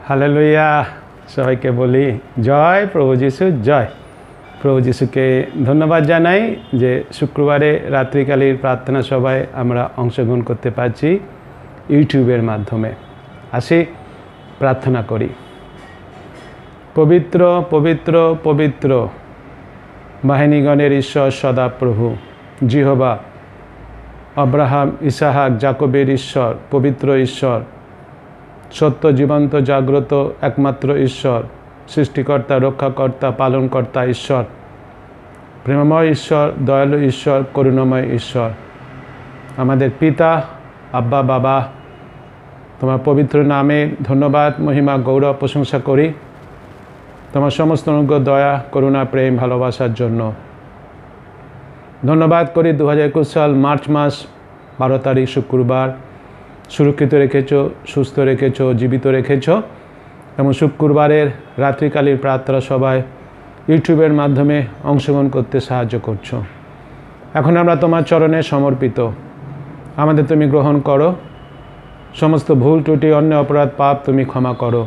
Hallelujah. সবাইকে বলি জয় প্রভু যিশু, জয় প্রভু যিশুকে ধন্যবাদ জানাই যে শুক্রবারে রাত্রিকালীন প্রার্থনা সভায় আমরা অংশগ্রহণ করতে পারছি ইউটিউবের মাধ্যমে। আসি প্রার্থনা করি। পবিত্র পবিত্র পবিত্র বাহিনীগণের ঈশ্বর সদাপ্রভু জিহোবা, আব্রাহাম, ইসাহাক, জাকবের ঈশ্বর, পবিত্র ঈশ্বর, সত্য, জীবন্ত, জাগ্রত একমাত্র ঈশ্বর, সৃষ্টিকর্তা, রক্ষাকর্তা, পালনকর্তা ঈশ্বর, প্রেমময় ঈশ্বর, দয়ালু ঈশ্বর, করুণাময় ঈশ্বর, আমাদের পিতা, আব্বা, বাবা, তোমার পবিত্র নামে ধন্যবাদ, মহিমা, গৌরব, প্রশংসা করি তোমার সমস্ত অনুগ্রহ, দয়া, করুণা, প্রেম, ভালোবাসার জন্য। ধন্যবাদ করি 2021 সাল মার্চ মাস 12 তারিখ শুক্রবার সুরক্ষিত রেখেছ, সুস্থ রেখেছ, জীবিত রেখেছ এবং শুক্রবারের রাত্রিকালীন প্রার্থনা সভায় ইউটিউবের মাধ্যমে অংশগ্রহণ করতে সাহায্য করছো। এখন আমরা তোমার চরণে সমর্পিত। আমাদের তুমি গ্রহণ করো, সমস্ত ভুল ত্রুটি, অন্যায়, অপরাধ, পাপ তুমি ক্ষমা করো।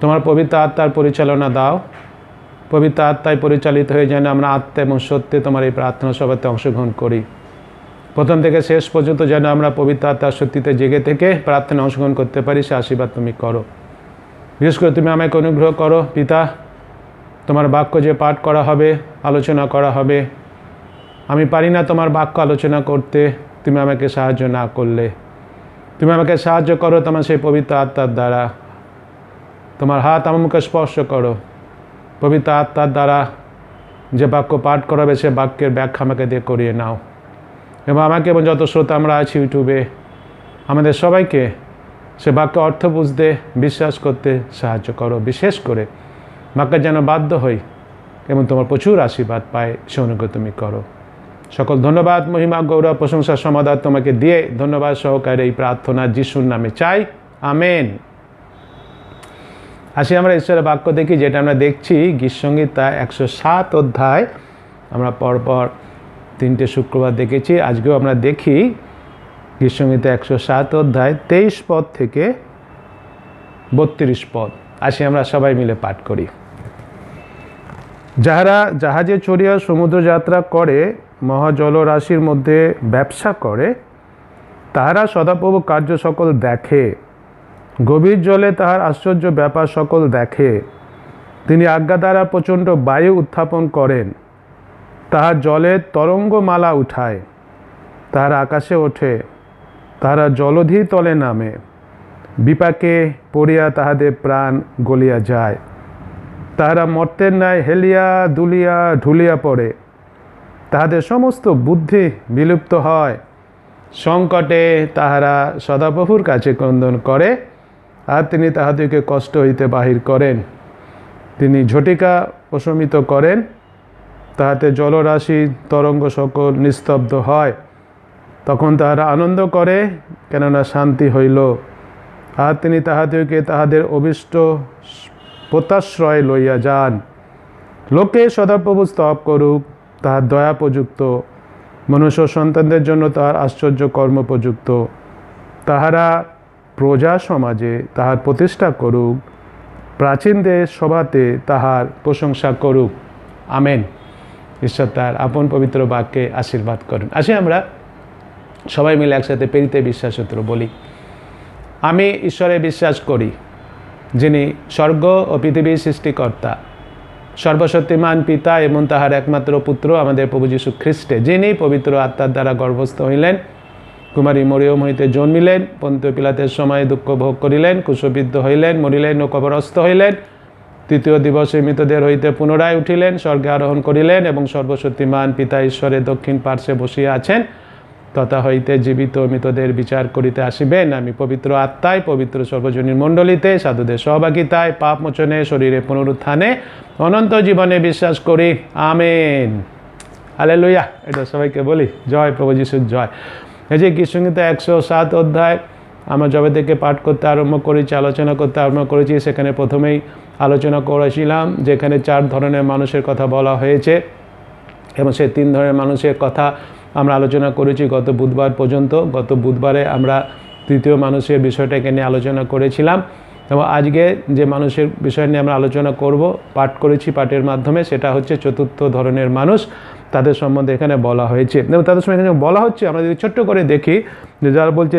তোমার পবিত্র আত্মার পরিচালনা দাও। পবিত্র আত্মায় পরিচালিত হয়ে যেন আমরা আত্মা এবং সত্যে তোমার এই প্রার্থনা সভাতে অংশগ্রহণ করি। প্রথম থেকে শেষ পর্যন্ত যেন আমরা পবিত্র আত্মার সত্যিতে জেগে থেকে প্রার্থনা অংশগ্রহণ করতে পারি, সে আশীর্বাদ তুমি করো। বিশেষ করে তুমি আমাকে অনুগ্রহ করো পিতা, তোমার বাক্য যে পাঠ করা হবে, আলোচনা করা হবে, আমি পারি না তোমার বাক্য আলোচনা করতে, তুমি আমাকে সাহায্য না করলে। তুমি আমাকে সাহায্য করো তোমার সেই পবিত্র আত্মার দ্বারা। তোমার হাত আমার মুখে স্পর্শ করো। পবিত্র আত্মার দ্বারা যে বাক্য পাঠ করাবে সে বাক্যের ব্যাখ্যা আমাকে দিয়ে করিয়ে নাও এবং আমাকে এবং যত শ্রোতা আমরা আছি ইউটিউবে, আমাদের সবাইকে সে বাক্য অর্থ বুঝতে, বিশ্বাস করতে সাহায্য করো। বিশেষ করে বাক্যের যেন বাধ্য হই এবং তোমার প্রচুর আশীর্বাদ পায়, সে অনুগ্রহ তুমি করো। সকল ধন্যবাদ, মহিমা, গৌরব, প্রশংসা, সমাদর তোমাকে দিয়ে ধন্যবাদ সহকারে এই প্রার্থনা যিশুর নামে চাই, আমেন। আসি আমরা ঈশ্বরের বাক্য দেখি, যেটা আমরা দেখছি গীতসংহিতা 107 অধ্যায়। আমরা পরপর 3টে শুক্রবার দেখেছি, আজকেও আমরা দেখি গীতসংহিতা 107 অধ্যায় 23 পদ থেকে 32 পদ। আসি আমরা সবাই মিলে পাঠ করি। যাহারা জাহাজে চড়িয়া সমুদ্র যাত্রা করে, মহাজলরাশির মধ্যে ব্যবসা করে, তাহারা সদাপ্রভু কার্য সকল দেখে, গভীর জলে তাহার আশ্চর্য ব্যাপার সকল দেখে। তিনি আজ্ঞা দ্বারা প্রচণ্ড বায়ু উত্থাপন করেন, তাহার জলের তরঙ্গমালা উঠায়, তাহারা আকাশে ওঠে, তাহারা জলধি তলে নামে, বিপাকে পড়িয়া তাহাদের প্রাণ গলিয়া যায়। তাহারা মর্তের ন্যায় হেলিয়া দুলিয়া ঢুলিয়া পড়ে, তাহাদের সমস্ত বুদ্ধি বিলুপ্ত হয়। সংকটে তাহারা সদাপ্রভুর কাছে ক্রন্দন করে, আর তিনি তাহাদেরকে কষ্ট হইতে বাহির করেন। তিনি ঝটিকা প্রশমিত করেন, তাহাতে জলরাশি তরঙ্গ সকল নিস্তব্ধ হয়। তখন তাহারা আনন্দ করে, কেননা শান্তি হইল। আর তিনি তাহাদেরকে তাহাদের অভিষ্ট পোতাশ্রয় লইয়া যান। লোকে সদাপ্রভু স্তব করুক, তাহার দয়া প্রযুক্ত, মনুষ্য সন্তানদের জন্য তাহার আশ্চর্য কর্মপ্রযুক্ত। তাহারা প্রজা সমাজে তাহার প্রতিষ্ঠা করুক, প্রাচীনদের সভাতে তাহার প্রশংসা করুক, আমেন। ঈশ্বর তার আপন পবিত্র বাক্যে আশীর্বাদ করুন। আসি আমরা সবাই মিলে একসাথে প্রেরিত বিশ্বাস সূত্র বলি। আমি ঈশ্বরে বিশ্বাস করি, যিনি স্বর্গ ও পৃথিবীর সৃষ্টিকর্তা, সর্বশক্তিমান পিতা এবং তাহার একমাত্র পুত্র আমাদের প্রভু যীশু খ্রিস্টে, যিনি পবিত্র আত্মার দ্বারা গর্ভস্থ হইলেন, কুমারী মরিয়ম হইতে জন্মিলেন, পন্তীয় পিলাতের সময় দুঃখ ভোগ করিলেন, ক্রুশবিদ্ধ হইলেন, মরিলেন ও কবরস্থ হইলেন, তৃতীয় দিবসে মৃতদের হইতে পুনরায় উঠিলেন, স্বর্গে আরোহণ করিলেন এবং সর্বশক্তিমান পিতা ঈশ্বরের দক্ষিণ পার্শ্বে বসিয়া আছেন, তথা হইতে জীবিত মৃতদের বিচার করিতে আসিবেন। আমি পবিত্র আত্মায়, পবিত্র সর্বজনীন মণ্ডলীতে, সাধুদের সহভাগিতায়, পাপ মোচনে, শরীরে পুনরুত্থানে, অনন্ত জীবনে বিশ্বাস করি, আমেন। হালেলুয়া। এটা সবাইকে বলি জয় প্রভু যিশুর জয়। এই যে গীতসংহিতা 107 অধ্যায় আমরা যবে থেকে পাঠ করতে আরম্ভ করেছি, আলোচনা করতে আরম্ভ করেছি, সেখানে প্রথমেই আলোচনা করেছিলাম যেখানে 4 ধরনের মানুষের কথা বলা হয়েছে এবং সেই 3 ধরনের মানুষের কথা আমরা আলোচনা করেছি গত বুধবার পর্যন্ত। গত বুধবারে আমরা তৃতীয় মানুষের বিষয়টাকে নিয়ে আলোচনা করেছিলাম। এবং আজকে যে মানুষের বিষয় নিয়ে আমরা আলোচনা করব, পাঠ করেছি পাঠের মাধ্যমে, সেটা হচ্ছে চতুর্থ ধরনের মানুষ। তাদের সম্বন্ধে এখানে বলা হয়েছে এবং তাদের সঙ্গে এখানে বলা হচ্ছে, আমরা যদি ছোট্ট করে দেখি যে যারা বলছে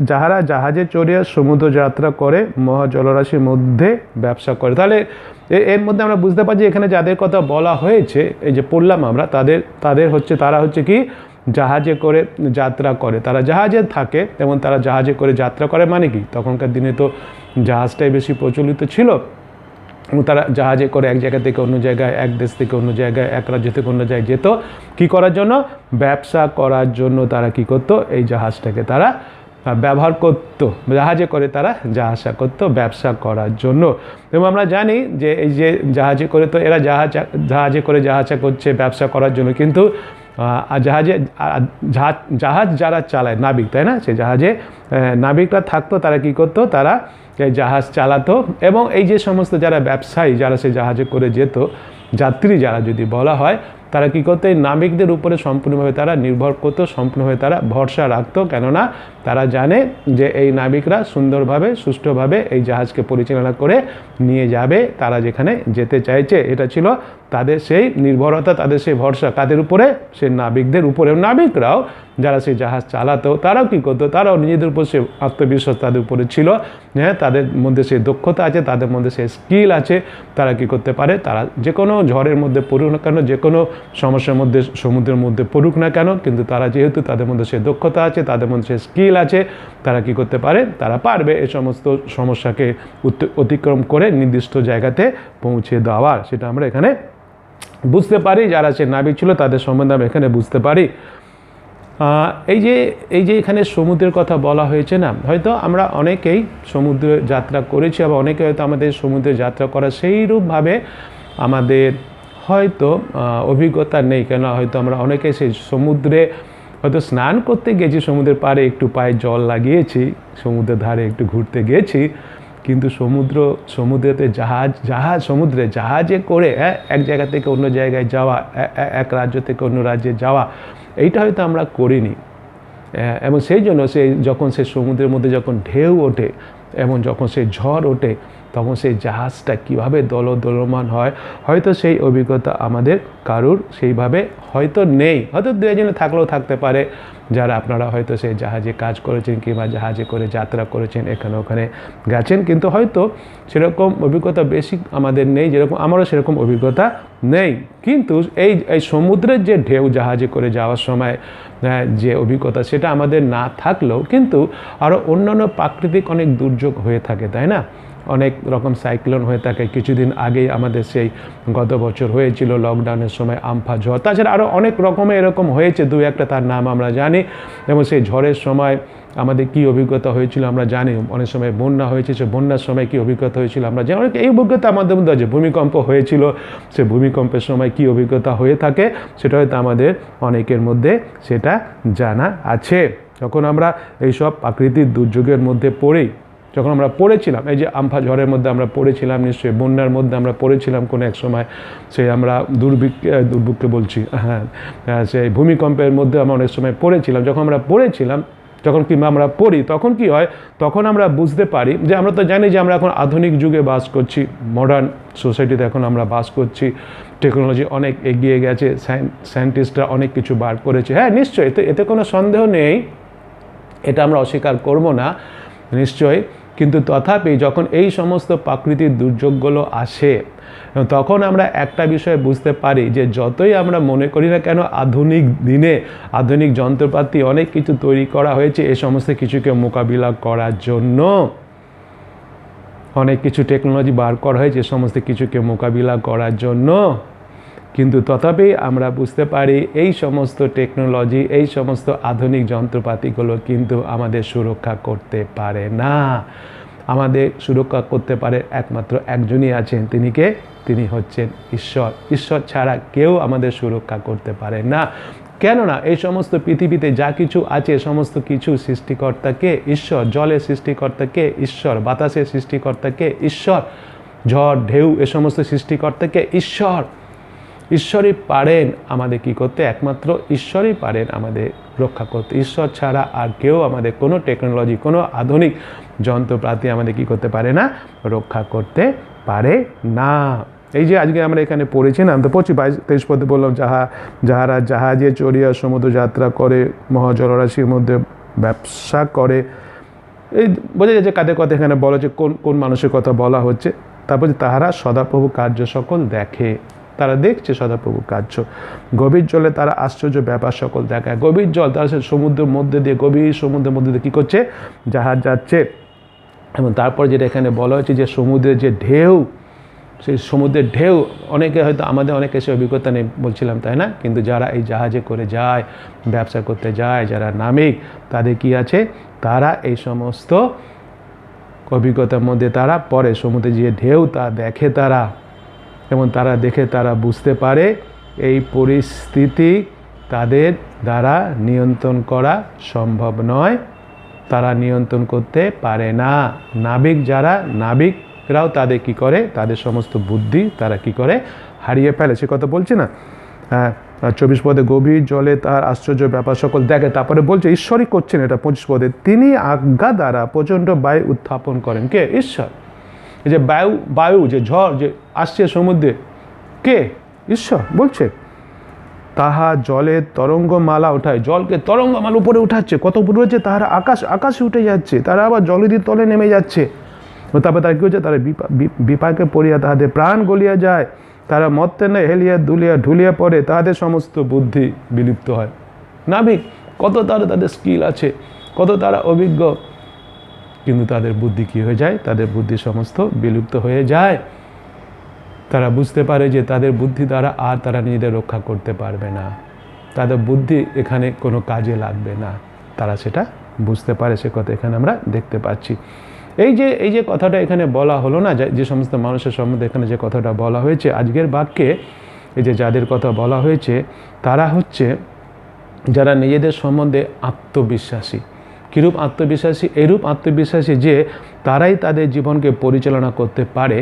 যাহারা জাহাজে চড়িয়া সমুদ্র যাত্রা করে মহা জলরাশির মধ্যে ব্যবসা করে। তাহলে এর মধ্যে আমরা বুঝতে পারছি এখানে যাদের কথা বলা হয়েছে, এই যে পড়লাম আমরা, তারা হচ্ছে কি জাহাজে করে যাত্রা করে, তারা জাহাজে থাকে এবং তারা জাহাজে করে যাত্রা করে। মানে কি, তখনকার দিনে তো জাহাজটাই বেশি প্রচলিত ছিল। তারা জাহাজে করে এক জায়গা থেকে অন্য জায়গায়, এক দেশ থেকে অন্য জায়গায়, এক রাজ্য থেকে অন্য জায়গায় যেত। কী করার জন্য? ব্যবসা করার জন্য তারা কি করতো? এই জাহাজটাকে তারা ব্যবহার করত। জাহাজে করে তারা যা আশা করতো ব্যবসা করার জন্য। এবং আমরা জানি যে এই যে জাহাজে করে, তো এরা জাহাজে করে যা আশা করছে ব্যবসা করার জন্য, কিন্তু জাহাজ যারা চালায়, নাবিক, তাই না, সে জাহাজে নাবিকরা থাকতো, তারা কি করতো? তারা এই জাহাজ চালাতো। এবং এই যে সমস্ত যারা ব্যবসায়ী, যারা সে জাহাজে করে যেত, যাত্রী যারা যদি বলা হয়, তারা কী করতো? এই নাবিকদের উপরে সম্পূর্ণভাবে তারা নির্ভর করতো, সম্পূর্ণভাবে তারা ভরসা রাখতো। কেননা তারা জানে যে এই নাবিকরা সুন্দরভাবে, সুষ্ঠুভাবে এই জাহাজকে পরিচালনা করে নিয়ে যাবে তারা যেখানে যেতে চাইছে। এটা ছিল তাদের সেই নির্ভরতা, তাদের সেই ভরসা কাদের উপরে? সেই নাবিকদের উপরে। নাবিকরাও যারা সেই জাহাজ চালাতো, তারাও কী করতো? তারাও নিজেদের উপর সে আত্মবিশ্বাস তাদের উপরে ছিল, হ্যাঁ, তাদের মধ্যে সেই দক্ষতা আছে, তাদের মধ্যে সেই স্কিল আছে। তারা কি করতে পারে? তারা যে কোনো ঝড়ের মধ্যে পড়ুক না কেন, যে কোনো সমস্যার মধ্যে, সমুদ্রের মধ্যে পড়ুক না কেন, কিন্তু তারা যেহেতু তাদের মধ্যে সেই দক্ষতা আছে, তাদের মধ্যে সেই স্কিল আছে, তারা কি করতে পারে? তারা পারবে এই সমস্ত সমস্যাকে অতিক্রম করে নির্দিষ্ট জায়গাতে পৌঁছে দেওয়ার। সেটা আমরা এখানে বুঝতে পারি। যারা সে নাবিক ছিল তাদের সম্বন্ধে আমরা এখানে বুঝতে পারি। এই যে এখানে সমুদ্রের কথা বলা হয়েছে না, হয়তো আমরা অনেকেই সমুদ্রে যাত্রা করেছি, আবার অনেকে হয়তো আমাদের সমুদ্রে যাত্রা করা সেইরূপভাবে আমাদের হয়তো অভিজ্ঞতা নেই। কেন? হয়তো আমরা অনেকে সেই সমুদ্রে হয়তো স্নান করতে গেছি, সমুদ্রের পাড়ে একটু পায়ে জল লাগিয়েছি, সমুদ্রের ধারে একটু ঘুরতে গেছি, কিন্তু সমুদ্রেতে সমুদ্রে জাহাজে করে এক জায়গা থেকে অন্য জায়গায় যাওয়া, এক রাজ্য থেকে অন্য রাজ্যে যাওয়া, এইটা হয়তো আমরা করিনি। এবং সেই জন্য যখন সেই সমুদ্রের মধ্যে যখন ঢেউ ওঠে এবং যখন সেই ঝড় ওঠে, তখন সেই জাহাজটা কীভাবে দোলমান হয়, হয়তো সেই অভিজ্ঞতা আমাদের কারুর সেইভাবে হয়তো নেই। হয়তো দু একজনে থাকলেও থাকতে পারে, যারা আপনারা হয়তো সেই জাহাজে কাজ করেছেন কিংবা জাহাজে করে যাত্রা করেছেন, এখানে ওখানে গেছেন, কিন্তু হয়তো সেরকম অভিজ্ঞতা বেশি আমাদের নেই, যেরকম আমারও সেরকম অভিজ্ঞতা নেই। কিন্তু এই সমুদ্রের যে ঢেউ জাহাজে করে যাওয়ার সময় যে অভিজ্ঞতা, সেটা আমাদের না থাকলেও কিন্তু আরও অন্যান্য প্রাকৃতিক অনেক দুর্যোগ হয়ে থাকে, তাই না? অনেক রকম সাইক্লোন হয়ে থাকে। কিছুদিন আগেই আমাদের সেই গত বছর হয়েছিল লকডাউনের সময় আমফা ঝড়। তাছাড়া আরও অনেক রকমের এরকম হয়েছে, দু একটা তার নাম আমরা জানি। এবং সেই ঝড়ের সময় আমাদের কী অভিজ্ঞতা হয়েছিল আমরা জানি। অনেক সময় বন্যা হয়েছে, সে বন্যার সময় কী অভিজ্ঞতা হয়েছিল আমরা জানি। অনেক এই অভিজ্ঞতা আমাদের মধ্যে আছে। ভূমিকম্প হয়েছিল, সে ভূমিকম্পের সময় কী অভিজ্ঞতা হয়ে থাকে, সেটা হয়তো আমাদের অনেকের মধ্যে সেটা জানা আছে। যখন আমরা এইসব প্রাকৃতিক দুর্যোগের মধ্যে পড়ি, যখন আমরা পড়েছিলাম, এই যে আমফা ঝড়ের মধ্যে আমরা পড়েছিলাম, নিশ্চয়ই বন্যার মধ্যে আমরা পড়েছিলাম কোনো এক সময়, সেই আমরা দুর্ভিক্ষে বলছি, হ্যাঁ, সেই ভূমিকম্পের মধ্যে আমরা অনেক সময় পড়েছিলাম। যখন আমরা পড়েছিলাম, যখন কিংবা আমরা পড়ি, তখন কি হয়? তখন আমরা বুঝতে পারি যে আমরা তো জানি যে আমরা এখন আধুনিক যুগে বাস করছি, মডার্ন সোসাইটিতে এখন আমরা বাস করছি, টেকনোলজি অনেক এগিয়ে গেছে, সায়েন্টিস্টরা অনেক কিছু বার করেছে। হ্যাঁ, নিশ্চয়ই, এতে কোনো সন্দেহ নেই, এটা আমরা অস্বীকার করব না, নিশ্চয়ই। কিন্তু তথাপি যখন এই সমস্ত প্রাকৃতিক দুর্যোগগুলো আসে, তখন আমরা একটা বিষয় বুঝতে পারি যে যতই আমরা মনে করি না কেন আধুনিক দিনে আধুনিক যন্ত্রপাতি অনেক কিছু তৈরি করা হয়েছে এই সমস্ত কিছুকে মোকাবিলা করার জন্য, অনেক কিছু টেকনোলজি বার করা হয়েছে সমস্ত কিছুকে মোকাবিলা করার জন্য, কিন্তু তথাপি আমরা বুঝতে পারি এই সমস্ত টেকনোলজি, এই সমস্ত আধুনিক যন্ত্রপাতিগুলো কিন্তু আমাদের সুরক্ষা করতে পারে না। আমাদের সুরক্ষা করতে পারে একমাত্র একজনই আছেন, তিনি কে? তিনি হচ্ছেন ঈশ্বর। ঈশ্বর ছাড়া কেউ আমাদের সুরক্ষা করতে পারে না। কেননা এই সমস্ত পৃথিবীতে যা কিছু আছে সমস্ত কিছু সৃষ্টিকর্তাকে ঈশ্বর। জলের সৃষ্টিকর্তাকে ঈশ্বর, বাতাসের সৃষ্টিকর্তাকে ঈশ্বর, ঝড় ঢেউ এ সমস্ত সৃষ্টিকর্তাকে ঈশ্বর। ঈশ্বরই পারেন আমাদের কি করতে, একমাত্র ঈশ্বরই পারেন আমাদের রক্ষা করতে। ঈশ্বর ছাড়া আর কেউ আমাদের কোনো টেকনোলজি, কোনো আধুনিক যন্ত্রপাতি আমাদের কি করতে পারে না, রক্ষা করতে পারে না। এই যে আজকে আমরা এখানে পড়েছি না, আমি তো পড়ছি 22-23 পদে বললাম, যাহারা জাহাজে চড়িয়া সমুদ্র যাত্রা করে, মহাজলরাশির মধ্যে ব্যবসা করে। এই বোঝা যাচ্ছে কাদের কথা এখানে বলা হচ্ছে, কোন কোন মানুষের কথা বলা হচ্ছে। তারপর তাহারা সদাপ্রভু কার্য সকল দেখে, তারা দেখছে সদাপ্রভু কার্য। গভীর জলে তারা আশ্চর্য ব্যাপার সকল দেখায়। গভীর জল, তারা সে সমুদ্রের মধ্যে দিয়ে, গভীর সমুদ্রের মধ্যে দিয়ে কী করছে, জাহাজ যাচ্ছে। এবং তারপর যেটা এখানে বলা হচ্ছে যে সমুদ্রের যে ঢেউ, সেই সমুদ্রের ঢেউ, অনেকে হয়তো আমাদের অনেকে সে অভিজ্ঞতা নেই বলছিলাম, তাই না? কিন্তু যারা এই জাহাজে করে যায়, ব্যবসা করতে যায়, যারা নামিক, তাদের কি আছে, তারা এই সমস্ত অভিজ্ঞতার মধ্যে তারা পরে সমুদ্রে যে ঢেউ তা দেখে তারা, এবং তারা দেখে তারা বুঝতে পারে এই পরিস্থিতি তাদের দ্বারা নিয়ন্ত্রণ করা সম্ভব নয়, তারা নিয়ন্ত্রণ করতে পারে না। নাবিক যারা, নাবিকরাও তাদের কি করে, তাদের সমস্ত বুদ্ধি তারা কি করে, হারিয়ে ফেলে। সে কথা বলছে না, 24 পদে গভীর জলে তার আশ্চর্য ব্যাপার সকল দেখে। তারপরে বলছে ঈশ্বরই করছেন এটা 25 পদে, তিনি আজ্ঞা দ্বারা প্রচণ্ড বায়ু উত্থাপন করেন। কে? ঈশ্বর। এই যে বায়ু যে ঝড় যে আসছে সমুদ্রে, কে? ঈশ্বর বলছে। তাহা জলের তরঙ্গমালা ওঠায়, জলকে তরঙ্গমালা উপরে উঠাচ্ছে, কত উপরে হচ্ছে, তাহারা আকাশে উঠে যাচ্ছে, তারা আবার জলেরই তলে নেমে যাচ্ছে। তারপরে তারা কী হচ্ছে, তারা বিপাকে পড়িয়া তাহাদের প্রাণ গলিয়া যায়, তারা মত্তেনে হেলিয়া দুলিয়া ঢুলিয়া পড়ে, তাহাদের সমস্ত বুদ্ধি বিলুপ্ত হয়। নাবিক কত তাদের স্কিল আছে, কত তারা অভিজ্ঞ, কিন্তু তাদের বুদ্ধি কী হয়ে যায়, তাদের বুদ্ধি সমস্ত বিলুপ্ত হয়ে যায়। তারা বুঝতে পারে যে তাদের বুদ্ধি দ্বারা আর তারা নিজেদের রক্ষা করতে পারবে না, তাদের বুদ্ধি এখানে কোনো কাজে লাগবে না, তারা সেটা বুঝতে পারে। সে কথা এখানে আমরা দেখতে পাচ্ছি। এই যে কথাটা এখানে বলা হলো না, যে সমস্ত মানুষের সম্বন্ধে এখানে যে কথাটা বলা হয়েছে আজকের বাক্যে, এই যে যাদের কথা বলা হয়েছে, তারা হচ্ছে যারা নিজেদের সম্বন্ধে আত্মবিশ্বাসী। কীরূপ আত্মবিশ্বাসী? এইরূপ আত্মবিশ্বাসী যে তারাই তাদের জীবনকে পরিচালনা করতে পারে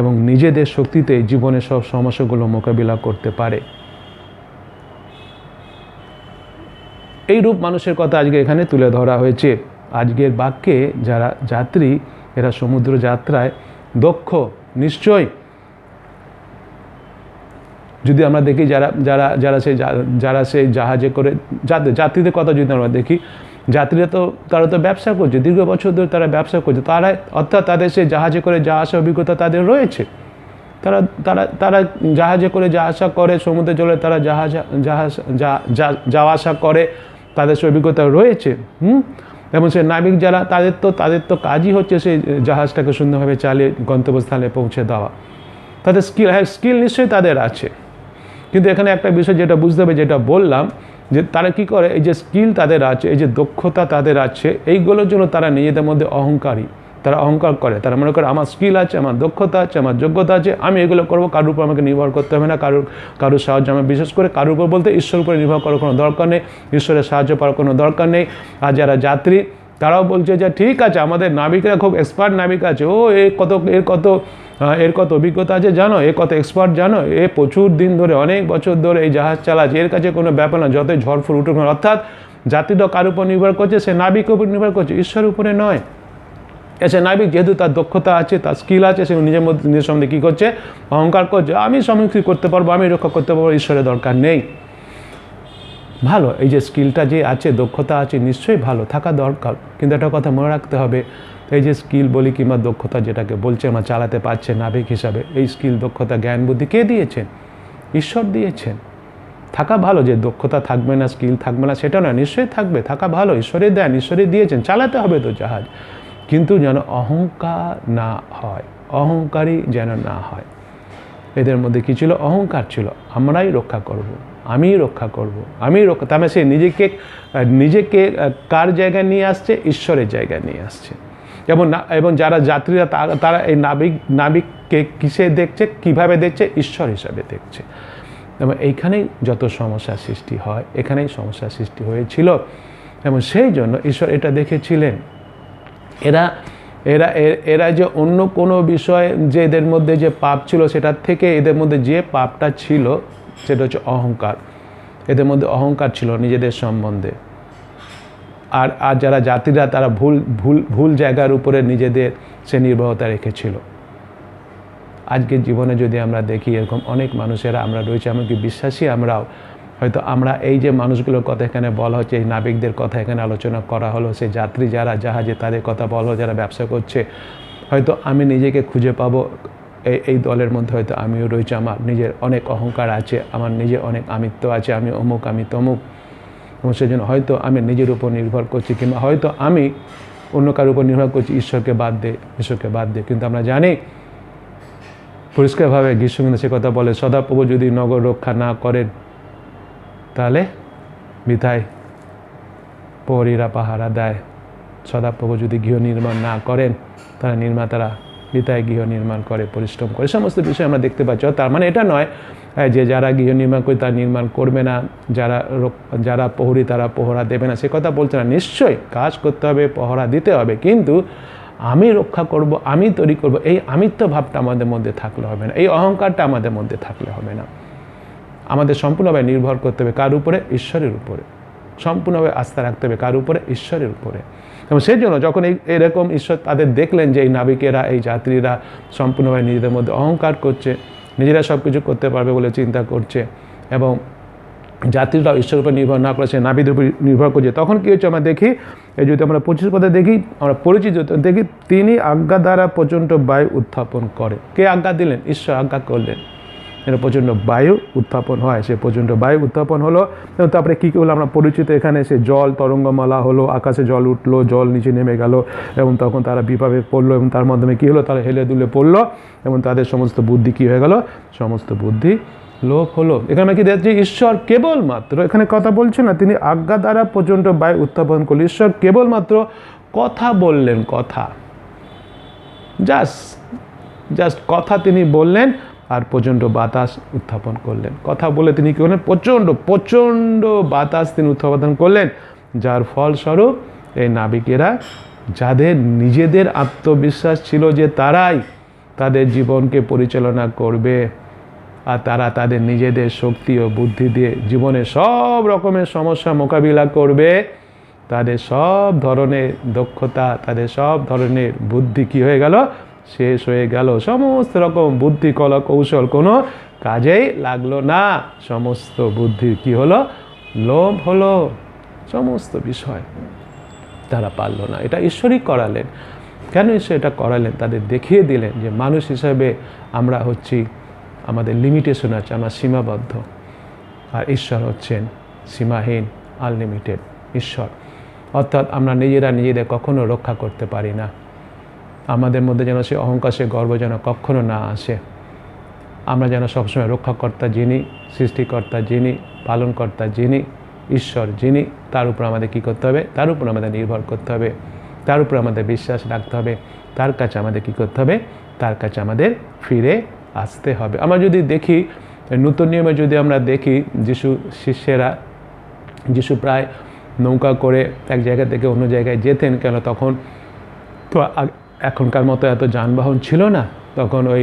এবং নিজেদের শক্তিতে জীবনের সব সমস্যাগুলো মোকাবিলা করতে পারে। এইরূপ মানুষের কথা আজকে এখানে তুলে ধরা হয়েছে। আজকের বাক্যে যারা যাত্রী, এরা সমুদ্র যাত্রায় দক্ষ, নিশ্চয়। যদি আমরা দেখি যারা সেই জাহাজে করে যাত্রীদের কথা যদি আমরা দেখি, যাত্রীরা তো তারা তো ব্যবসা করছে, দীর্ঘ বছর ধরে তারা ব্যবসা করছে, তারা অর্থাৎ তাদের সেই জাহাজে করে যাওয়া আসার অভিজ্ঞতা তাদের রয়েছে। তারা জাহাজে করে যাওয়া আসা করে, সমুদ্রের জলে তারা যাওয়া আসা করে, তাদের সে অভিজ্ঞতা রয়েছে। এবং সে নাবিক যারা, তাদের তো কাজই হচ্ছে সেই জাহাজটাকে সুন্দরভাবে চালিয়ে গন্তব্যস্থলে পৌঁছে দেওয়া। তাদের স্কিল নিশ্চয়ই তাদের আছে, কিন্তু এখানে একটা বিষয় যেটা বুঝতে হবে, যেটা বললাম, যে তারা কি করে, এই যে স্কিল তাদের আছে, এই যে দক্ষতা তাদের আছে, এইগুলোর জন্য তারা নিজেদের মধ্যে অহংকারী, তারা অহংকার করে। তারা মনে করে আমার স্কিল আছে, আমার দক্ষতা আছে, আমার যোগ্যতা আছে, আমি এগুলো করবো, কারোর উপর আমাকে নির্ভর করতে হবে না, কারোর সাহায্য আমার, বিশেষ করে কারোর উপর বলতে ঈশ্বরের উপরে নির্ভর করার কোনো দরকার নেই, ঈশ্বরের সাহায্য পাওয়ার কোনো দরকার নেই। আর যারা যাত্রী, তারাও বলছে যে ঠিক আছে, আমাদের নাবিকরা খুব এক্সপার্ট নাবিক আছে, ও এর কত অভিজ্ঞতা আছে জানো, এ কত এক্সপার্ট জানো, এ প্রচুর দিন ধরে, অনেক বছর ধরে এই জাহাজ চালাচ্ছে, এর কাছে কোনো ব্যাপার না, যতই ঝড়ফুল উঠুক না। অর্থাৎ যাত্রীরা কার উপর নির্ভর করছে, সে নাবিকের উপর নির্ভর করছে, ঈশ্বরের উপরে নয়। সে নাবিক যেহেতু তার দক্ষতা আছে, তার স্কিল আছে, সে নিজের সম্বন্ধে কী করছে, অহংকার করছে, আমি সম্মুখীন করতে পারবো, আমি রক্ষা করতে পারবো, ঈশ্বরের দরকার নেই। ভালো, এই যে স্কিলটা যে আছে, দক্ষতা আছে, নিশ্চয়ই ভালো থাকা দরকার, কিন্তু একটা কথা মনে রাখতে হবে, এই যে স্কিল বলি কিংবা দক্ষতা যেটাকে বলছে আমরা চালাতে পারছে নাবিক হিসাবে, এই স্কিল, দক্ষতা, জ্ঞান, বুদ্ধি কে দিয়েছেন? ঈশ্বর দিয়েছেন। থাকা ভালো, যে দক্ষতা থাকবে না, স্কিল থাকবে না সেটা না, নিশ্চয়ই থাকবে, থাকা ভালো, ঈশ্বরের দেন, ঈশ্বরই দিয়েছেন, চালাতে হবে তো জাহাজ, কিন্তু যেন অহংকার না হয়, অহংকারী যেন না হয়। এদের মধ্যে কী ছিল? অহংকার ছিল, আমরাই রক্ষা করব, আমি রক্ষা করব, তার মানে সে নিজেকে কার জায়গায় নিয়ে আসছে? ঈশ্বরের জায়গায় নিয়ে আসছে। এবং যারা যাত্রীরা, তারা এই নাবিককে কিসে দেখছে, কিভাবে দেখছে? ঈশ্বর হিসাবে দেখছে। এবং এইখানেই যত সমস্যার সৃষ্টি হয়, এখানেই সমস্যার সৃষ্টি হয়েছিল। এবং সেই জন্য ঈশ্বর এটা দেখেছিলেন, এরা যে অন্য কোনো বিষয়, যে এদের মধ্যে যে পাপ ছিল, সেটার থেকে এদের মধ্যে যে পাপটা ছিল, সেটা হচ্ছে অহংকার। এদের মধ্যে অহংকার ছিল নিজেদের সম্বন্ধে। আর আর যারা জাতিরা তারা ভুল ভুল ভুল জায়গার উপরে নিজেদের সে নির্ভরতা রেখেছিল। আজকের জীবনে যদি আমরা দেখি এরকম অনেক মানুষেরা আমরা রয়েছে, এমনকি বিশ্বাসী আমরাও, হয়তো আমরা এই যে মানুষগুলোর কথা এখানে বলা হচ্ছে, এই নাবিকদের কথা এখানে আলোচনা করা হলো, সেই যাত্রী যারা জাহাজে তাদের কথা বলা হলো, যারা ব্যবসা করছে, হয়তো আমি নিজেকে খুঁজে পাবো এই দলের মধ্যে। হয়তো আমিও রয়েছে, আমার নিজের অনেক অহংকার আছে, আমার নিজের অনেক আমিত্ব আছে, আমি অমুক আমি তমুক, এবং সেজন্য হয়তো আমি নিজের উপর নির্ভর করছি, কিংবা হয়তো আমি অন্য কারোর উপর নির্ভর করছি ঈশ্বরকে বাদ দিয়ে। কিন্তু আমরা জানি পরিষ্কারভাবে গ্রীষ্ম কিন্তু সে কথা বলে, সদাপ্রভু যদি নগর রক্ষা না করেন তাহলে বৃথায় প্রহরীরা পাহারা দেয়। সদাপ্রভু যদি গৃহ নির্মাণ না করেন তারা নির্মাতারা বৃথায় গৃহ নির্মাণ করে, পরিশ্রম করে। সমস্ত বিষয় আমরা দেখতে পাচ্ছি। তার মানে এটা নয় যে যারা গৃহ নির্মাণ করে তারা নির্মাণ করবে না, যারা প্রহরী তারা পহরা দেবে না, সে কথা বলছে না। নিশ্চয়ই কাজ করতে হবে, পহরা দিতে হবে, কিন্তু আমি রক্ষা করব, আমি তৈরি করব, এই আমিত্ব ভাবটা আমাদের মধ্যে থাকলে হবে না, এই অহংকারটা আমাদের মধ্যে থাকলে হবে না। আমাদের সম্পূর্ণভাবে নির্ভর করতে হবে কার উপরে? ঈশ্বরের উপরে। সম্পূর্ণভাবে আস্থা রাখতে হবে কার উপরে? ঈশ্বরের উপরে। এবং সেই জন্য যখন এরকম ঈশ্বর তাদের দেখলেন যে এই নাবিকেরা, এই যাত্রীরা সম্পূর্ণভাবে নিজেদের মধ্যে অহংকার করছে, নিজেরা সব কিছু করতে পারবে বলে চিন্তা করছে, এবং যাত্রীরাও ঈশ্বরের উপর নির্ভর না করে সে নাবিকদের উপর নির্ভর করছে, তখন কী হচ্ছে আমরা দেখি, এই যদি আমরা 25 পদে দেখি, আমরা পরিচিত দেখি, তিনি আজ্ঞা দ্বারা প্রচণ্ড বায়ু উত্থাপন করে। কে আজ্ঞা দিলেন? ঈশ্বর আজ্ঞা করলেন, এটা প্রচণ্ড বায়ু উত্থাপন হয়। সে প্রচণ্ড বায়ু উত্থাপন হলো, এবং তারপরে কী হলো আমরা পরিচিত, এখানে সে জল তরঙ্গমালা হলো, আকাশে জল উঠলো, জল নিচে নেমে গেল, এবং তখন তারা বিপাকে পড়লো, এবং তার মাধ্যমে কী হলো, তারা হেলে দুলে পড়লো, এবং তাদের সমস্ত বুদ্ধি কী হয়ে গেল? সমস্ত বুদ্ধি লোপ হলো। এখানে কি দেখছি? ঈশ্বর কেবলমাত্র, এখানে কথা বলছে না, তিনি আজ্ঞা দ্বারা প্রচণ্ড বায়ু উত্থাপন করলেন। ঈশ্বর কেবলমাত্র কথা বললেন, কথা, জাস্ট কথা তিনি বললেন, আর প্রচণ্ড বাতাস উত্থাপন করলেন। কথা বলে তিনি কী করলেন? প্রচণ্ড বাতাস তিনি উত্থাপন করলেন, যার ফলস্বরূপ এই নাবিকেরা, যাদের নিজেদের আত্মবিশ্বাস ছিল যে তারাই তাদের জীবনকে পরিচালনা করবে, আর তারা তাদের নিজেদের শক্তি ও বুদ্ধি দিয়ে জীবনে সব রকমের সমস্যা মোকাবিলা করবে, তাদের সব ধরনের দক্ষতা, তাদের সব ধরনের বুদ্ধি কী হয়ে গেল? শেষ হয়ে গেল। সমস্ত রকম বুদ্ধি কলা কৌশল কোনো কাজেই লাগলো না। সমস্ত বুদ্ধির কী হলো? লোভ হলো। সমস্ত বিষয় তারা পারল না। এটা ঈশ্বরই করালেন। কেন ঈশ্বর এটা করালেন? তাদের দেখিয়ে দিলেন যে মানুষ হিসাবে আমরা হচ্ছি, আমাদের লিমিটেশন আছে, আমরা সীমাবদ্ধ, আর ঈশ্বর হচ্ছেন সীমাহীন, আনলিমিটেড ঈশ্বর। অর্থাৎ আমরা নিজেদের কখনো রক্ষা করতে পারি না। আমাদের মধ্যে যেন সে অহংকার, সে গর্ব যেন কখনো না আসে। আমরা যেন সবসময় রক্ষাকর্তা যিনি, সৃষ্টিকর্তা যিনি, পালনকর্তা যিনি, ঈশ্বর যিনি, তার উপর আমাদের কী করতে হবে? তার উপর আমাদের নির্ভর করতে হবে, তার উপর আমাদের বিশ্বাস রাখতে হবে, তার কাছে আমাদের কী করতে হবে? তার কাছে আমাদের ফিরে আসতে হবে। আমরা যদি দেখি নূতন নিয়মে, যদি আমরা দেখি যিশু প্রায় নৌকা করে এক জায়গা থেকে অন্য জায়গায় যেতেন। কেন? তখন তো এখনকার মতো এত যানবাহন ছিল না, তখন ওই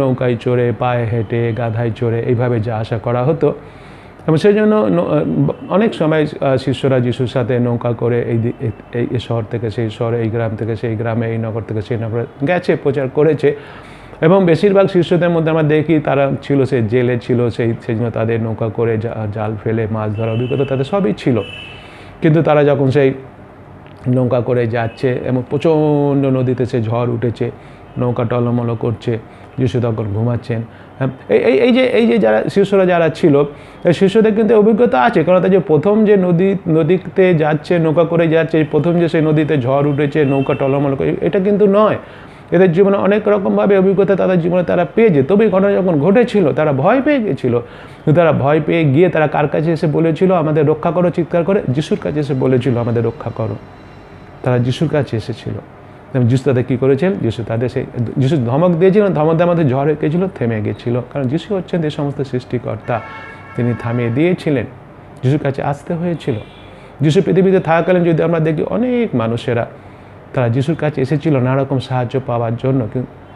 নৌকায় চড়ে, পায়ে হেঁটে, গাধায় চড়ে এইভাবে যা আসা করা হতো। এবং সেই জন্য অনেক সময় শিষ্যরা যিশুর সাথে নৌকা করে এই শহর থেকে সেই শহরে, এই গ্রাম থেকে সেই গ্রামে, এই নগর থেকে সেই নগরে গেছে, প্রচার করেছে। এবং বেশিরভাগ শিষ্যদের মধ্যে আমরা দেখি তারা ছিল, সে জেলে ছিল, সেই জন্য তাদের নৌকা করে জাল ফেলে মাছ ধরার অভিজ্ঞতা তাদের সবই ছিল। কিন্তু তারা যখন সেই নৌকা করে যাচ্ছে, এবং প্রচণ্ড নদীতে সে ঝড় উঠেছে, নৌকা টলমল করছে, যিশু তখন ঘুমাচ্ছেন। এই যে যারা শিষ্যরা যারা ছিল, এই শিষ্যদের কিন্তু অভিজ্ঞতা আছে। কারণ তাদের যে প্রথম যে নদীতে যাচ্ছে, নৌকা করে যাচ্ছে, প্রথম যে সেই নদীতে ঝড় উঠেছে, নৌকা টলমল করে, এটা কিন্তু নয়। এদের জীবনে অনেক রকমভাবে অভিজ্ঞতা তাদের জীবনে তারা পেয়েছে। তবে ঘটনা যখন ঘটেছিল তারা ভয় পেয়ে গেছিল। তারা ভয় পেয়ে গিয়ে তারা কার কাছে এসে বলেছিল? আমাদের রক্ষা করো, চিৎকার করে যিশুর কাছে এসে বলেছিল আমাদের রক্ষা করো। তারা যিশুর কাছে এসেছিল। যিশু তাদের কী করেছেন? যিশু ধমক দিয়েছিলেন, ধমক দিয়ে আমাদের ঝড় এঁকেছিল, থেমে গেছিল। কারণ যিশু হচ্ছেন এই সমস্ত সৃষ্টিকর্তা, তিনি থামিয়ে দিয়েছিলেন। যিশুর কাছে আসতে হয়েছিল। যিশু পৃথিবীতে থাকাকালীন যদি আমরা দেখি অনেক মানুষেরা তারা যিশুর কাছে এসেছিল নানা রকম সাহায্য পাওয়ার জন্য।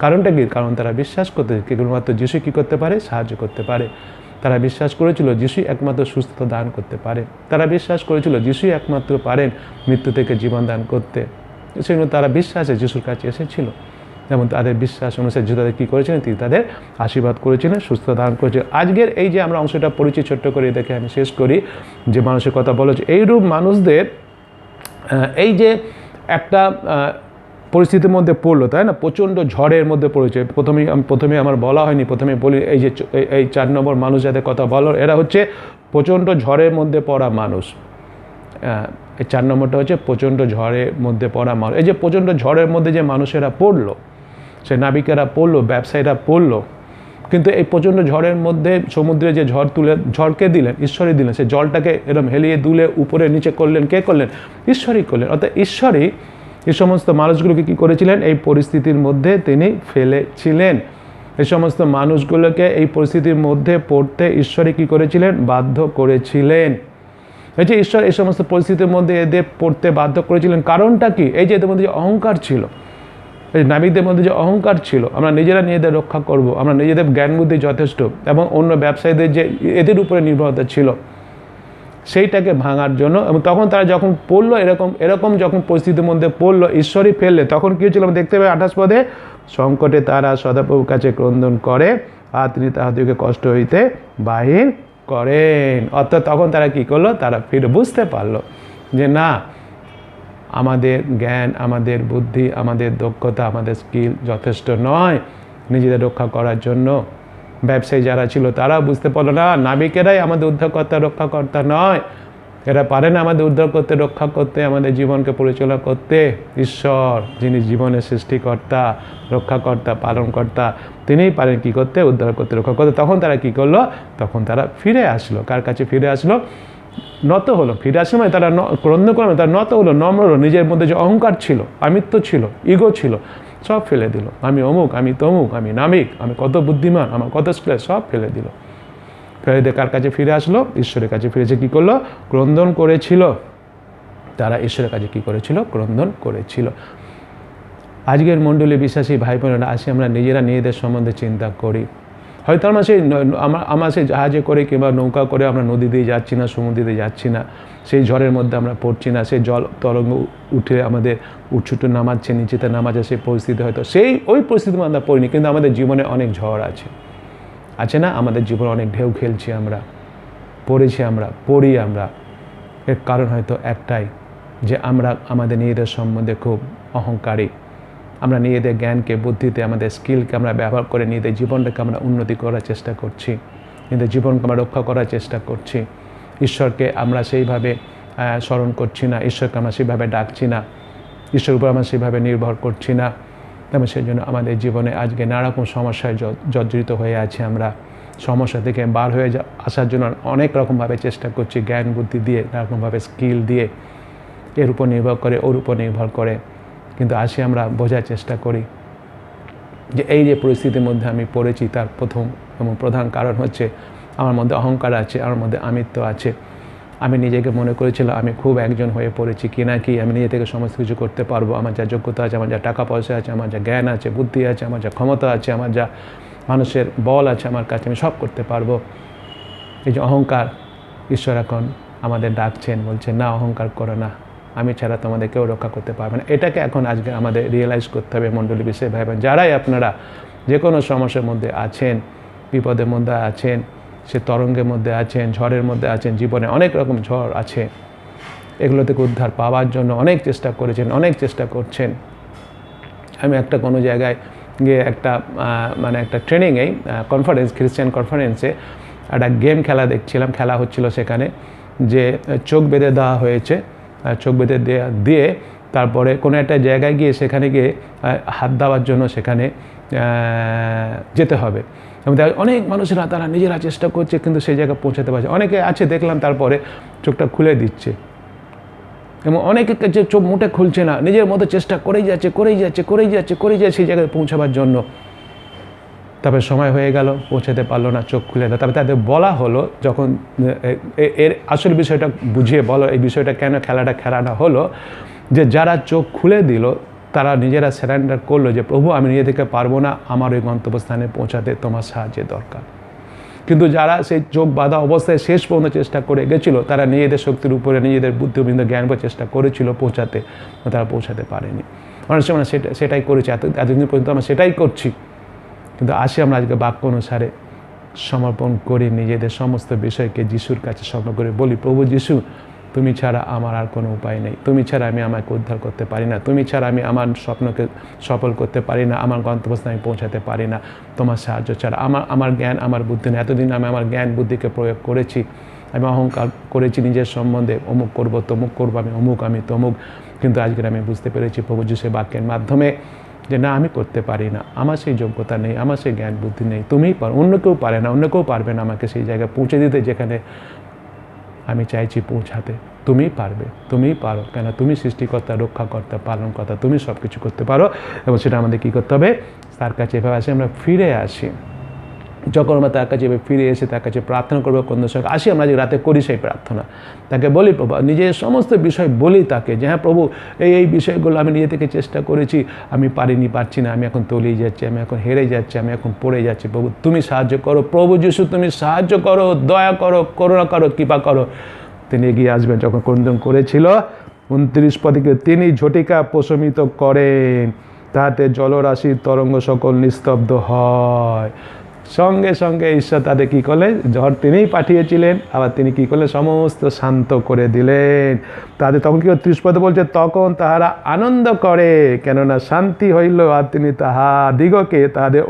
কারণটা কি? কারণ তারা বিশ্বাস করতে কেবলমাত্র যিশু কী করতে পারে? সাহায্য করতে পারে। তারা বিশ্বাস করেছিল যিশুই একমাত্র সুস্থতা দান করতে পারেন। তারা বিশ্বাস করেছিল যিশুই একমাত্র পারেন মৃত্যু থেকে জীবন দান করতে। সেজন্য তারা বিশ্বাসে যিশুর কাছে এসেছিল এবং তাদের বিশ্বাস অনুসারে যিশু তাদের কী করেছিলেন, তিনি তাদের আশীর্বাদ করেছিলেন, সুস্থতা দান করেছিলেন। আজকের এই যে আমরা অংশটা পড়েছি ছোট্ট করে দেখে আমি শেষ করি, যে মানুষের কথা বলা হচ্ছে, এইরূপ মানুষদের এই যে একটা পরিস্থিতির মধ্যে পড়লো, তাই না, প্রচণ্ড ঝড়ের মধ্যে পড়েছে। প্রথমে আমার বলা হয়নি, প্রথমে বলি এই যে এই 4 নম্বর মানুষ যাদের কথা বলো, এরা হচ্ছে প্রচণ্ড ঝড়ের মধ্যে পড়া মানুষ। এই 4 নম্বরটা হচ্ছে প্রচণ্ড ঝড়ের মধ্যে পড়া মানুষ। এই যে প্রচণ্ড ঝড়ের মধ্যে যে মানুষেরা পড়লো, সে নাবিকেরা পড়লো, ব্যবসায়ীরা পড়লো, কিন্তু এই প্রচণ্ড ঝড়ের মধ্যে সমুদ্রে যে ঝড়কে দিলেন, ঈশ্বরই দিলেন। সে জলটাকে এরকম হেলিয়ে দুলে উপরে নিচে করলেন, কে করলেন? ঈশ্বরই করলেন। অর্থাৎ ঈশ্বরই এই সমস্ত মানুষগুলোকে কী করেছিলেন, এই পরিস্থিতির মধ্যে তিনি ফেলেছিলেন। এই সমস্ত মানুষগুলোকে এই পরিস্থিতির মধ্যে পড়তে ঈশ্বরই কী করেছিলেন, বাধ্য করেছিলেন। এই যে ঈশ্বর এই সমস্ত পরিস্থিতির মধ্যে এদের পড়তে বাধ্য করেছিলেন, কারণটা কি? এই যে এদের মধ্যে যে অহংকার ছিল, এই নাবিকদের মধ্যে যে অহংকার ছিল, আমরা নিজেদের রক্ষা করব, আমরা নিজেদের জ্ঞান বুদ্ধি যথেষ্ট, এবং অন্য ব্যবসায়ীদের যে এদের উপরে নির্ভরতা ছিল, সেইটাকে ভাঙার জন্য। এবং তখন তারা যখন পড়লো, এরকম যখন পরিস্থিতির মধ্যে পড়লো, ঈশ্বরই ফেললে, তখন কী হয়েছিল আমরা দেখতে পাই 28 পদে, সংকটে তারা সদাপ্রভুর কাছে ক্রন্দন করে আর তিনি তাহাদিগকে কষ্ট হইতে বাহির করেন। অর্থাৎ তখন তারা কী করলো, তারা ফিরে বুঝতে পারলো যে না, আমাদের জ্ঞান, আমাদের বুদ্ধি, আমাদের দক্ষতা, আমাদের স্কিল যথেষ্ট নয় নিজেদের রক্ষা করার জন্য। ব্যবসায়ী যারা ছিল তারাও বুঝতে পারলো না, নাবিকেরাই আমাদের উদ্ধারকর্তা, রক্ষাকর্তা নয়, এরা পারে না আমাদের উদ্ধার করতে, রক্ষা করতে, আমাদের জীবনকে পরিচালনা করতে। ঈশ্বর যিনি জীবনের সৃষ্টিকর্তা, রক্ষাকর্তা, পালনকর্তা, তিনিই পারেন কী করতে, উদ্ধার করতে, রক্ষা করতে। তখন তারা কী করলো, তখন তারা ফিরে আসলো। কার কাছে ফিরে আসলো? নত হলো। ফিরে আসলো মানে তারা ক্রন্দন করলো, তারা নত হলো, নম্র হলো। নিজের মধ্যে যে অহংকার ছিল, আমিত্ব ছিল, ইগো ছিল, সব ফেলে দিল। আমি অমুক, আমি তমুক, আমি নামিক, আমি কত বুদ্ধিমান, আমার কত স্কিল, সব ফেলে দিল। ফেলে দিয়ে কার কাছে ফিরে আসলো? ঈশ্বরের কাছে ফিরেছে। কী করলো? ক্রন্দন করেছিল। তারা ঈশ্বরের কাছে কী করেছিল? ক্রন্দন করেছিল। আজকের মণ্ডলী বিশ্বাসী ভাই বোনেরা, আসি আমরা নিজেদের সম্বন্ধে চিন্তা করি। হয়তো আমরা সেই জাহাজে করে কিংবা নৌকা করে আমরা নদী দিয়ে যাচ্ছি না, সমুদ্র দিয়ে যাচ্ছি না, সেই ঝড়ের মধ্যে আমরা পড়ছি না, সেই জল তরঙ্গ উঠে আমাদের উঠছুটে নামাচ্ছে, নিচেতে নামাচ্ছে, সেই পরিস্থিতি হয়তো ওই পরিস্থিতিতে আমরা পড়িনি, কিন্তু আমাদের জীবনে অনেক ঝড় আছে না? আমাদের জীবনে অনেক ঢেউ খেলছি আমরা, পড়ি আমরা। এর কারণ হয়তো একটাই, যে আমরা আমাদের নিজেদের সম্বন্ধে খুব অহংকারী। আমরা নিজেদের জ্ঞানকে, বুদ্ধিতে, আমাদের স্কিলকে আমরা ব্যবহার করে নিজেদের জীবনটাকে আমরা উন্নতি করার চেষ্টা করছি, নিজেদের জীবনকে আমরা রক্ষা করার চেষ্টা করছি। ঈশ্বরকে আমরা সেইভাবে স্মরণ করছি না, ঈশ্বরকে আমরা সেইভাবে ডাকছি না, ঈশ্বরের উপর আমরা সেইভাবে নির্ভর করছি না। এবং সেই জন্য আমাদের জীবনে আজকে নানারকম সমস্যায় জর্জরিত হয়ে আছে। আমরা সমস্যা থেকে বার হয়ে আসার জন্য অনেক রকমভাবে চেষ্টা করছি, জ্ঞান বুদ্ধি দিয়ে, নানারকমভাবে স্কিল দিয়ে, এর উপর নির্ভর করে, ওর উপর নির্ভর করে। কিন্তু আসি আমরা বোঝার চেষ্টা করি যে এই যে পরিস্থিতির মধ্যে আমি পড়েছি, তার প্রথম এবং প্রধান কারণ হচ্ছে আমার মধ্যে অহংকার আছে, আমার মধ্যে আমিত্ব আছে। আমি নিজেকে মনে করেছিলাম আমি খুব একজন হয়ে পড়েছি, কি না কি আমি নিজে থেকে সমস্ত কিছু করতে পারবো, আমার যা যোগ্যতা আছে, আমার যা টাকা পয়সা আছে, আমার যা জ্ঞান আছে, বুদ্ধি আছে, আমার যা ক্ষমতা আছে, আমার যা মানুষের বল আছে আমার কাছে, আমি সব করতে পারবো। এই যে অহংকার, ঈশ্বর এখন আমাদের ডাকছেন, বলছেন না, অহংকার করো না, আমি ছাড়া তোমাদের কেউ রক্ষা করতে পারবে না। এটাকে এখন আজকে আমাদের রিয়েলাইজ করতে হবে। মণ্ডলী বিষয়ে ভাই বোন, যারাই আপনারা যে কোনো সমস্যার মধ্যে আছেন, বিপদের মধ্যে আছেন, সে তরঙ্গের মধ্যে আছেন, ঝড়ের মধ্যে আছেন, জীবনে অনেক রকম ঝড় আছে, এগুলো থেকে উদ্ধার পাওয়ার জন্য অনেক চেষ্টা করেছেন, অনেক চেষ্টা করছেন। আমি কোনো জায়গায় গিয়ে একটা ট্রেনিংয়েই কনফারেন্স, খ্রিস্টান কনফারেন্সে একটা গেম দেখছিলাম, খেলা হচ্ছিল সেখানে, যে চোখ বেঁধে দেওয়া হয়েছে, চোখ বেঁধে দিয়ে তারপরে কোনো একটা জায়গায় গিয়ে সেখানে গিয়ে হাত দেওয়ার জন্য সেখানে যেতে হবে। এবং অনেক মানুষেরা তারা নিজেরা চেষ্টা করছে, কিন্তু সেই জায়গায় পৌঁছাতে পারছে। অনেকে আছে দেখলাম তারপরে চোখটা খুলে দিচ্ছে, এবং অনেকের কাছে চোখ মুঠে খুলছে না, নিজের মতো চেষ্টা করেই যাচ্ছে সেই জায়গায় পৌঁছাবার জন্য। তারপরে সময় হয়ে গেল, পৌঁছাতে পারলো না, চোখ খুলে দেয়। তারপরে তাদের বলা হলো, যখন এর আসল বিষয়টা বুঝিয়ে বলো, এই বিষয়টা কেন খেলাটা খেলানো হলো, যে যারা চোখ খুলে দিল তারা নিজেরা সারেন্ডার করলো যে প্রভু, আমি নিজে থেকে পারবো না, আমার ওই গন্তব্যস্থানে পৌঁছাতে তোমার সাহায্যের দরকার। কিন্তু যারা সেই চোখ বাঁধা অবস্থায় শেষ পর্যন্ত চেষ্টা করে গেছিল, তারা নিজেদের শক্তির উপরে নিজেদের বুদ্ধিবৃন্দ জ্ঞান বা চেষ্টা করেছিল পৌঁছাতে, তারা পৌঁছাতে পারেনি। অনেক সময় সেটাই করেছি, এতদিন পর্যন্ত আমরা সেটাই করছি। কিন্তু আসি আমরা আজকে বাক্য অনুসারে সমর্পণ করি নিজেদের সমস্ত বিষয়কে যিশুর কাছে সমর্পণ করে বলি, প্রভু যিশু, তুমি ছাড়া আমার আর কোনো উপায় নেই, তুমি ছাড়া আমি আমাকে উদ্ধার করতে পারি না, তুমি ছাড়া আমি আমার স্বপ্নকে সফল করতে পারি না, আমার গন্তব্যস্থানে আমি পৌঁছাতে পারি না, তোমার সাহায্য ছাড়া। আমার জ্ঞান, আমার বুদ্ধি নেই। এতদিন আমি আমার জ্ঞান বুদ্ধিকে প্রয়োগ করেছি, আমি অহংকার করেছি নিজের সম্বন্ধে, অমুক করবো তমুক করবো, আমি অমুক আমি তমুক। কিন্তু আজকে আমি বুঝতে পেরেছি প্রভু যিশুর বাক্যের মাধ্যমে যে না, আমি করতে পারি না, আমার সেই যোগ্যতা নেই, আমার সেই জ্ঞান বুদ্ধি নেই, তুমিই পারো, অন্য কেউ পারে না, অন্য কেউ পারবে না আমাকে সেই জায়গায় পৌঁছে দিতে যেখানে আমি চাইছি পৌঁছাতে। তুমিই পারবে, তুমিই পারো, কেন তুমি সৃষ্টিকর্তা, রক্ষাকর্তা, পালনকর্তা, তুমি সব কিছু করতে পারো। এবং সেটা আমাদের কী করতে হবে? তার কাছে এভাবে আসি, আমরা ফিরে আসি। যখন আমরা তার কাছে ফিরে এসে তার কাছে প্রার্থনা করবো, কোন সঙ্গে আসি, আমরা যে রাতে করি সেই প্রার্থনা, তাকে বলি প্রভু, নিজের সমস্ত বিষয় বলি তাকে, যে হ্যাঁ প্রভু, এই বিষয়গুলো আমি নিজে থেকে চেষ্টা করেছি, আমি পারিনি, পারছি না, আমি এখন তলিয়ে যাচ্ছি, আমি এখন হেরে যাচ্ছি, আমি এখন পড়ে যাচ্ছি। প্রভু তুমি সাহায্য করো, প্রভু যিশু তুমি সাহায্য করো, দয়া করো, করুণা করো, কৃপা করো। তিনি এগিয়ে আসবেন। যখন ক্রন্দন করেছিল 29 পদে, তিনি ঝটিকা প্রশমিত করেন, তাহাতে জলরাশির তরঙ্গ সকল নিস্তব্ধ হয়। সঙ্গে সঙ্গে ঈশ্বর তাদের কী করলেন? ঝড় তিনিই পাঠিয়েছিলেন, আবার তিনি কী করলেন? সমস্ত শান্ত করে দিলেন। তাদের তখন কী 30 পদে বলছে, তখন তাহারা আনন্দ করে, কেননা শান্তি হইল, আর তিনি তাহাদিগকে তাহাদের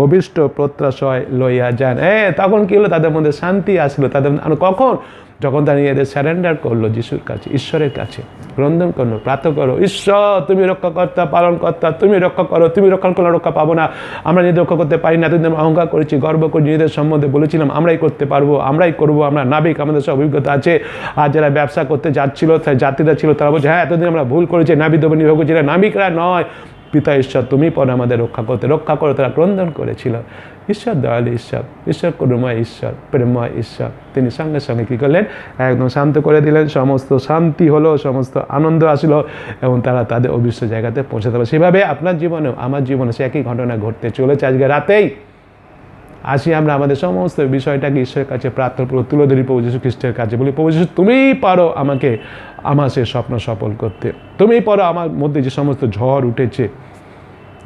অভিষ্ট প্রত্যাশয় লইয়া যান। তখন কী হলো? তাদের মধ্যে শান্তি আসলো। তাদের কখন? যখন তারা নিজেদের স্যারেন্ডার করলো যিশুর কাছে, ঈশ্বরের কাছে ক্রন্দন করলো, প্রার্থনা করো, ঈশ্বর তুমি রক্ষাকর্তা, পালনকর্তা, তুমি রক্ষা করো, তুমি রক্ষা করলে রক্ষা পাবো না, আমরা নিজেদের রক্ষা করতে পারি না, এতদিন আমরা অহংকার করেছি, গর্ব করে নিজেদের সম্বন্ধে বলেছিলাম আমরাই করতে পারবো, আমরাই করবো, আমরা নাবিক, আমাদের সব অভিজ্ঞতা আছে। আর যারা ব্যবসা করতে যাচ্ছিল, যাত্রীরা ছিল, তারা বলছে হ্যাঁ এতদিন আমরা ভুল করেছি, নাবিক নির্ভর করছি, নাবিকরা নয়, পিতা ঈশ্বর তুমি পরে আমাদের রক্ষা করো, তারা ক্রন্দন করেছিল। ঈশ্বর দয়ালু ঈশ্বর, ঈশ্বর করুণাময় ঈশ্বর, প্রেমময় ঈশ্বর, তিনি সঙ্গে সঙ্গে কী করলেন? একদম শান্ত করে দিলেন, সমস্ত শান্তি হলো, সমস্ত আনন্দ আসলো, এবং তারা তাদের অভিষ্ট জায়গাতে পৌঁছাতে পারে। সেভাবে আপনার জীবনেও আমার জীবনে সে একই ঘটনা ঘটতে চলেছে। আজকে রাতেই আসি আমরা আমাদের সমস্ত বিষয়টাকে ঈশ্বরের কাছে প্রার্থনা করে তুলে ধরি প্রভু যীশু খ্রিস্টের কাছে, বলি প্রভু যীশু তুমিই পারো আমাকে আমার সে স্বপ্ন সফল করতে, তুমিই পারো আমার মধ্যে যে সমস্ত ঝড় উঠেছে,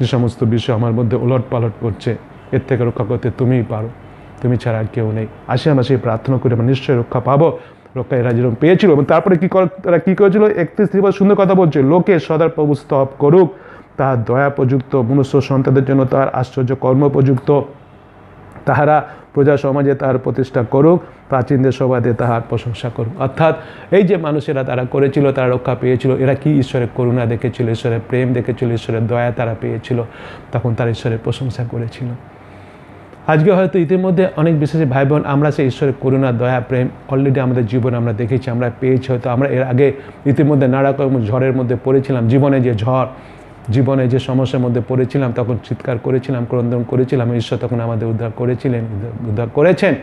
যে সমস্ত বিষয় আমার মধ্যে ওলট পালট করছে, এর থেকে রক্ষা করতে তুমিই পারো, তুমি ছাড়া আর কেউ নেই। আসি আমরা সেই প্রার্থনা করে আমরা নিশ্চয়ই রক্ষা পাবো। রক্ষা এরা যেরকম পেয়েছিল, এবং তারপরে তারা কী করেছিল? 31 সুন্দর কথা বলছে, লোকে সদা প্রভু স্তব করুক, তাহার দয়া প্রযুক্ত, মনুষ্য সন্তানদের জন্য তাহার আশ্চর্য কর্ম প্রযুক্ত, তাহারা প্রজা সমাজে তাহার প্রতিষ্ঠা করুক, প্রাচীনদের সভাতে তাহার প্রশংসা করুক। অর্থাৎ এই যে মানুষেরা তারা করেছিল, তারা রক্ষা পেয়েছিল, এরা কি ঈশ্বরের করুণা দেখেছিল, ঈশ্বরের প্রেম দেখেছিল, ঈশ্বরের দয়া তারা পেয়েছিল, তখন তারা ঈশ্বরের প্রশংসা করেছিল। আজকে হয়তো ইতিমধ্যে অনেক বিশেষে ভাই বোন আমরা সেই ঈশ্বরের করুণা, দয়া, প্রেম অলরেডি আমাদের জীবনে আমরা দেখেছি, আমরা পেয়েছি। হয়তো আমরা এর আগে ইতিমধ্যে নানা রকম ঝড়ের মধ্যে পড়েছিলাম, জীবনে যে ঝড়, জীবনে যে সমস্যার মধ্যে পড়েছিলাম, তখন চিৎকার করেছিলাম, ক্রন্দন করেছিলাম, ঈশ্বর তখন আমাদের উদ্ধার করেছেন।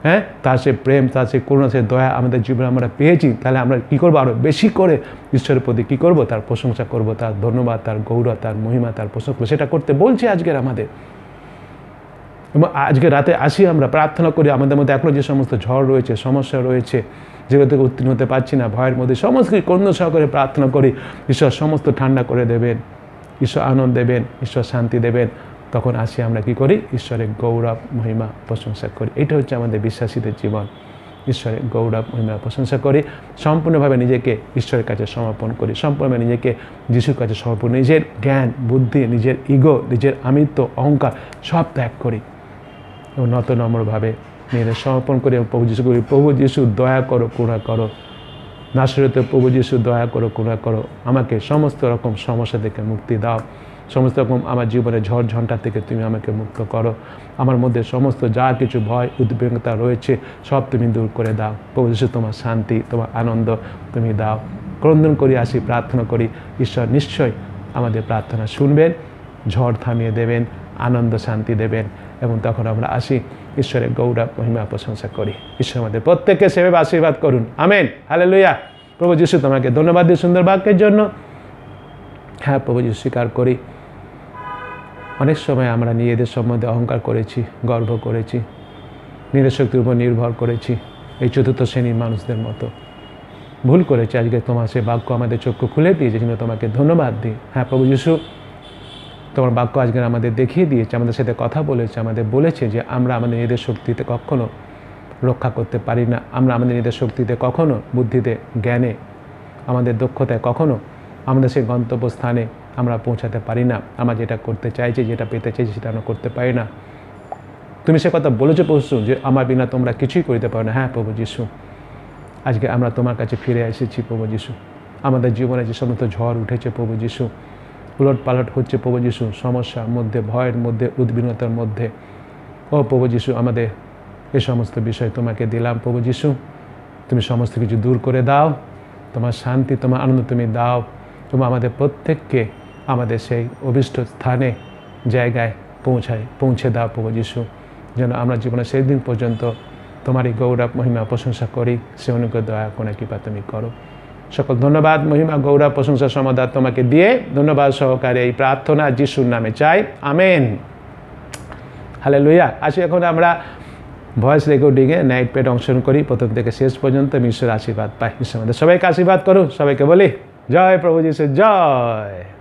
হ্যাঁ, তার সে প্রেম, তার সে করুণা, সে দয়া আমাদের জীবনে আমরা পেয়েছি। তাহলে আমরা কী করবো? আরও বেশি করে ঈশ্বরের প্রতি কী করবো? তার প্রশংসা করবো, তার ধন্যবাদ, তার গৌরব, তার মহিমা, তার প্রশংসা, সেটা করতে বলছে আজকের আমাদের। এবং আজকে রাতে আসি আমরা প্রার্থনা করি, আমাদের মধ্যে এখনও যে সমস্ত ঝড় রয়েছে, সমস্যা রয়েছে, যেগুলো থেকে উত্তীর্ণ হতে পারছি না, ভয়ের মধ্যে সমস্ত ক্রন্দন সহকারে প্রার্থনা করি, ঈশ্বর সমস্ত ঠান্ডা করে দেবেন, ঈশ্বর আনন্দ দেবেন, ঈশ্বর শান্তি দেবেন। তখন আসি আমরা কী করি? ঈশ্বরের গৌরব, মহিমা, প্রশংসা করি। এটা হচ্ছে আমাদের বিশ্বাসীদের জীবন। ঈশ্বরের গৌরব, মহিমা, প্রশংসা করি, সম্পূর্ণভাবে নিজেকে ঈশ্বরের কাছে সমর্পণ করি, সম্পূর্ণভাবে নিজেকে যিশুর কাছে সমর্পণ, নিজের জ্ঞান বুদ্ধি, নিজের ইগো, নিজের আমিত্ব, অহংকার সব ত্যাগ করি, এবং নত নম্রভাবে নিজেদের সমর্পণ করে প্রভু যিশু করি, প্রভু যিশু দয়া করো, করুণা করো, নাসরতে প্রভু যিশু দয়া করো, করুণা করো, আমাকে সমস্ত রকম সমস্যা থেকে মুক্তি দাও, সমস্ত রকম আমার জীবনের ঝড় ঝঞ্ঝা থেকে তুমি আমাকে মুক্ত করো, আমার মধ্যে সমস্ত যা কিছু ভয় উদ্বিগ্নতা রয়েছে সব তুমি দূর করে দাও। প্রভু যিশু তোমার শান্তি, তোমার আনন্দ তুমি দাও। ক্রন্দন করি আসি, প্রার্থনা করি, ঈশ্বর নিশ্চয় আমাদের প্রার্থনা শুনবেন, ঝড় থামিয়ে দেবেন, আনন্দ শান্তি দেবেন, এবং তখন আমরা আসি ঈশ্বরের গৌরব, মহিমা, প্রশংসা করি। ঈশ্বর আমাদের প্রত্যেককে সেভাবে আশীর্বাদ করুন। Amen, hallelujah. প্রভু যিশু তোমাকে ধন্যবাদ দিই সুন্দর বাক্যের জন্য। হ্যাঁ প্রভু যিশু, স্বীকার করি অনেক সময় আমরা নিজেদের সম্বন্ধে অহংকার করেছি, গর্ব করেছি, নিজের শক্তির উপর নির্ভর করেছি, এই চতুর্থ শ্রেণীর মানুষদের মতো ভুল করেছি। আজকে তোমার সে বাক্য আমাদের চক্ষু খুলে দিয়েছে, জন্য তোমাকে ধন্যবাদ দিই। হ্যাঁ প্রভু যিশু, তোমার বাক্য আজকে আমাদের দেখিয়ে দিয়েছে, আমাদের সাথে কথা বলেছে, আমাদের বলেছে যে আমরা আমাদের নিজেদের শক্তিতে কখনো রক্ষা করতে পারি না, আমরা আমাদের নিজেদের শক্তিতে কখনো, বুদ্ধিতে, জ্ঞানে, আমাদের দক্ষতায় কখনো আমাদের সেই গন্তব্যস্থানে আমরা পৌঁছাতে পারি না। আমরা যেটা করতে চাইছি, যেটা পেতে চাইছি, সেটা আমরা করতে পারি না। তুমি সে কথা বলেছো প্রভু যে আমার বিনা তোমরা কিছুই করতে পারো না। হ্যাঁ প্রভু যিশু, আজকে আমরা তোমার কাছে ফিরে এসেছি প্রভু যিশু। আমাদের জীবনে যে সমস্ত ঝড় উঠেছে প্রভু যিশু, উলট পালট হচ্ছে প্রভু যিশু, সমস্যার মধ্যে, ভয়ের মধ্যে, উদ্বিগ্নতার মধ্যে, ও প্রভু যিশু আমাদের এই সমস্ত বিষয় তোমাকে দিলাম প্রভু যিশু। তুমি সমস্ত কিছু দূর করে দাও, তোমার শান্তি, তোমার আনন্দ তুমি দাও। তুমি আমাদের প্রত্যেককে আমাদের সেই অভিষ্ট স্থানে, জায়গায় পৌঁছে দাও প্রভু যিশু, যেন আমরা জীবনের শেষ দিন পর্যন্ত তোমারই গৌরব, মহিমা, প্রশংসা করি। সে অনুগ্রহ, দয়া, করুণা, কৃপা তুমি করো। সকল ধন্যবাদ, মহিমা, গৌরব, প্রশংসা, সমাদর তোমাকে দিয়ে ধন্যবাদ সহকারে এই প্রার্থনা যিশুর নামে চাই, আমেন। হালেলুয়া। আসি এখন আমরা ভয়েস রেকর্ডিংয়ে নাইট প্রেড অংশগ্রহণ করি, প্রথম থেকে শেষ পর্যন্ত ঈশ্বরের আশীর্বাদ পাই। ঈশ্বর আমাদের সবাইকে আশীর্বাদ করুন। সবাইকে বলি জয় প্রভু যিশু, জয়।